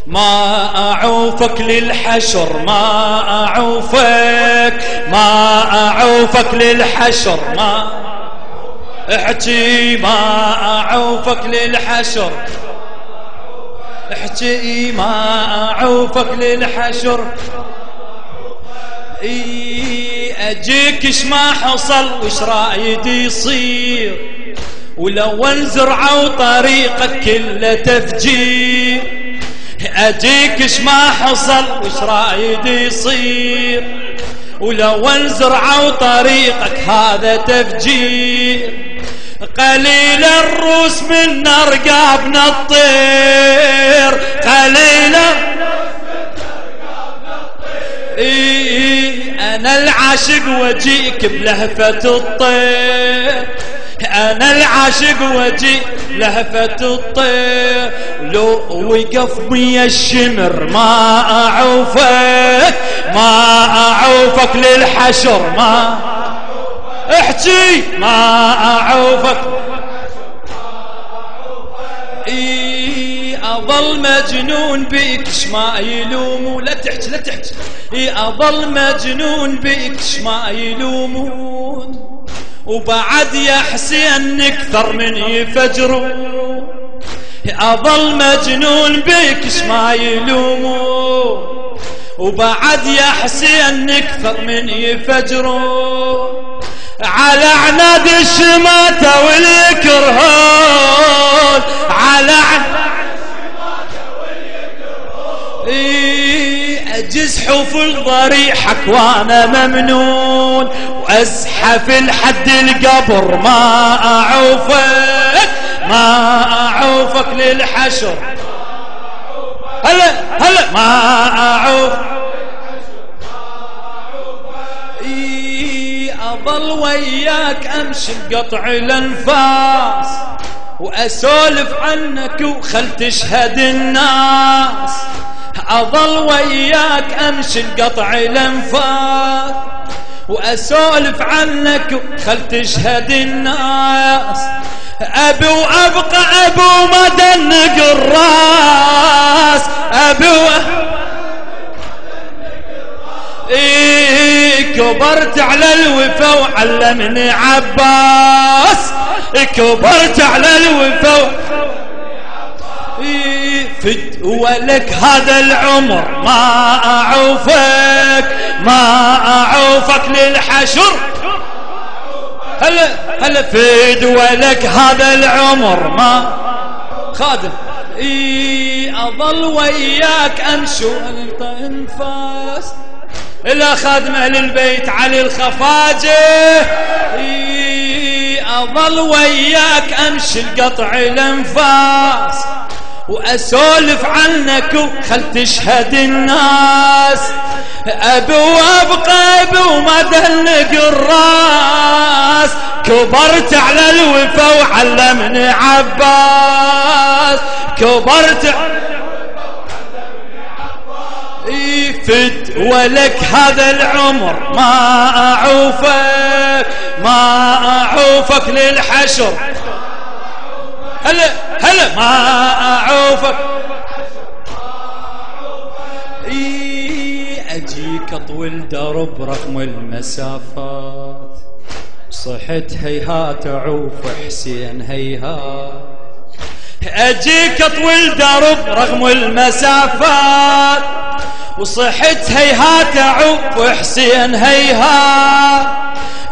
ما أعوفك للحشر، ما أعوفك للحشر، ما احكي ما أعوفك للحشر، احكي ما أعوفك للحشر. أجيك اش ما حصل وش رايد يصير، ولو انزرعوا طريقك كله تفجير. أجيك اش ما حصل وش رايد يصير، ولو انزرعوا طريقك هذا تفجير. قليل الروس منا رقابنا الطير، قليل أنا العاشق وجيك بلهفة الطير، أنا العاشق وجيك بلهفة الطير. لو وقف بي الشمر ما أعوفك للحشر، ما احكي ما أعوفك. أظل مجنون بيك شما يلومون، لا تحكي لا تحكي. أظل مجنون بيك شما يلومون، وبعد يا حسين نكثر من يفجرون. أظل مجنون بيك شما يلومون، وبعد يا حسين نكثر من يفجرون. على عناد الشماتة واليكرهون، على أجز حوف الضريحك وانا ممنون، وازحف لحد القبر ما أعوفك للحشر. هلا ما أعوف. أظل وياك أمشي بقطع الأنفاس، وأسولف عنك وخل تشهد الناس. أظل وياك أمشي بقطع الأنفاس، وأسولف عنك وخل تشهد الناس. أبي وأبقى أبي وما دنق الراس، كبرت على الوفا وعلمني عباس، كبرت على الوفا فد ولك هذا العمر ما أعوفك للحشر. هلا فد ولك هذا العمر ما خادم. أظل وياك أمشي وأنت انفاس، إلى خادم أهل البيت علي الخفاجة. أظل وياك أمشي لقطع الأنفاس، وأسولف عنك وخل تشهد الناس. أبي وأبقى أبي وما دلق الراس، كبرت على الوفا وعلمني عباس، كبرت فد ولك هذا العمر ما أعوفك للحشر. هلا ما أعوفك. أجيك أطول درب رغم المسافات، صحت هيهات أعوف حسين هيهات. أجيك أطول درب رغم المسافات، وصحت هيهات أعوف حسين هيهات.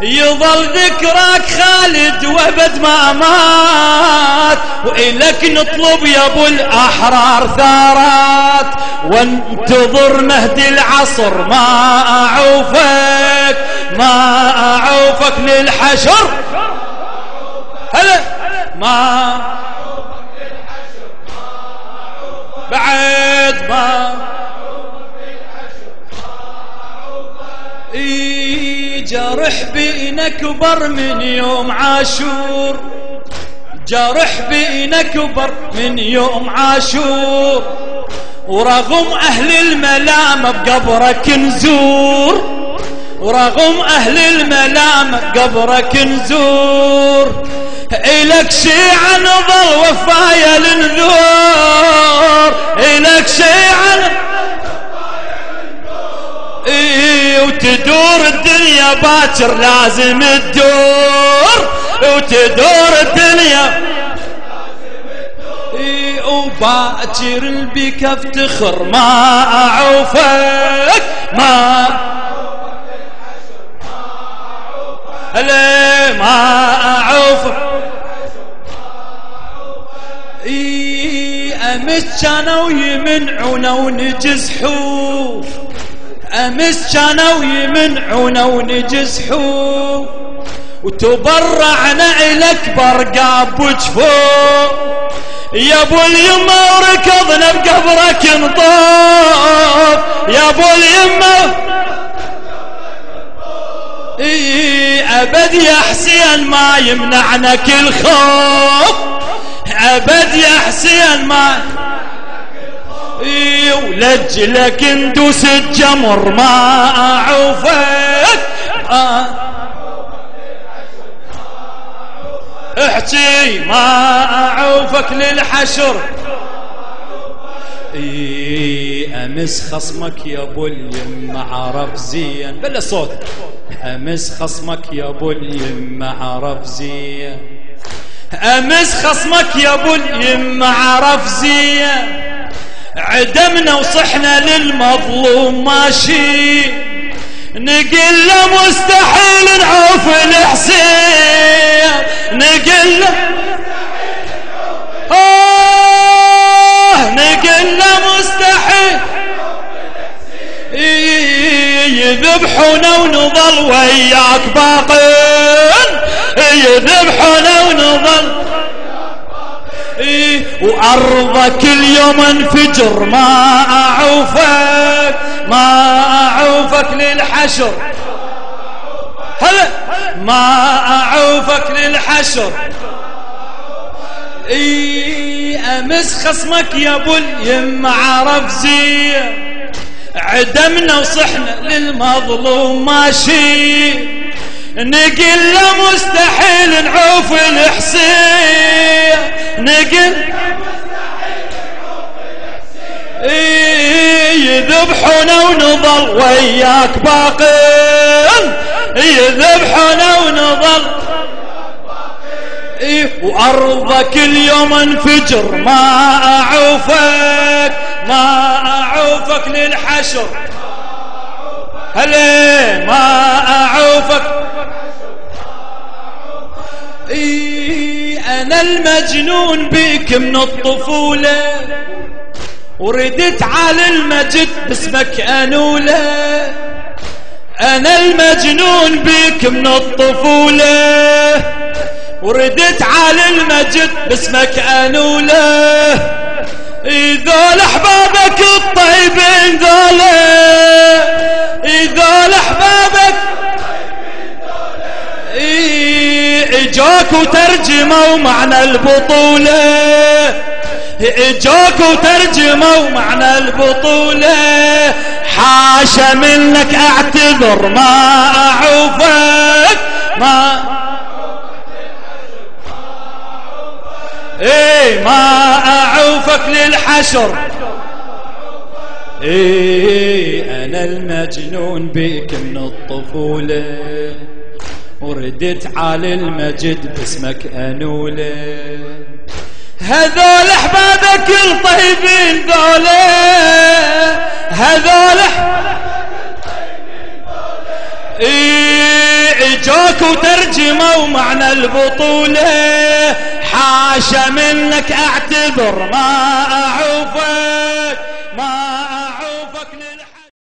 يظل ذكراك خالد وابد ما مات، وإلك نطلب يا ابو الأحرار ثارات. وانتظر مهدي العصر ما أعوفك للحشر. هلا ما بعد ما جرح بينا كبر من يوم عاشور، جرح بينا كبر من يوم عاشور. ورغم أهل الملامة بقبرك نزور، ورغم أهل الملامة بقبرك نزور. إلك شيعا ظل وفايا للنذور، إلك شيعا وتدور الدنيا باكر لازم تدور، وتدور الدنيا وباكر بك افتخر ما اعوفك ما اعوفك. امس كانوا يمنعونا ونجزحوا، امس كانوا يمنعونا ونجزحوا، وتبرعنا الك برقاب وجفوف يا ابو اليمه وركضنا بقبرك نطوف، يا ابو اليمه ابد يا حسين ما يمنعنا كل خوف، ابد يا حسين ما ولجلك ندوس الجمر ما اعوفك احكي ما اعوفك للحشر. امس خصمك يا ابو اليمه عرف زين، بلا صوت، امس خصمك يا ابو اليمه عرف زين، امس خصمك يا ابو اليمه عرف زين، عدمنا وصحنا للمظلوم ماشي، نقل له مستحيل نعوف الحسين، نقل له نقل له مستحيل يذبحونا ونظل وياك باقين، يذبحونا ونظل وأرضك اليوم انفجر ما أعوفك ما أعوفك للحشر، هلا ما أعوفك للحشر. أمس خصمك يا ابو اليمه عرف زين، عدمنا وصحنا للمظلوم ماشي، نقل له مستحيل نعوف الحسين، نقل يذبحونا ونظل وياك باقين، يذبحونا ونظل وأرضك اليوم انفجر ما أعوفك ما أعوفك للحشر، هلا ما أعوفك. أنا المجنون بيك من الطفولة، وردت على المجد باسمك أنولة، أنا المجنون بيك من الطفولة، وردت على المجد باسمك أنولة، ذول أحبابك الطيبين ذولا، ذول أحبابك اجاك وترجموا معنى البطولة، اجاك وترجموا معنى البطولة، حاشا منك اعتذر ما اعوفك ما ما اعوفك للحشر. انا المجنون بك من الطفولة، وردت على المجد باسمك أنولة، هذول أحبابك الطيبين ذولا، هذول اجاك وترجموا معنى البطولة، حاشا منك اعتذر ما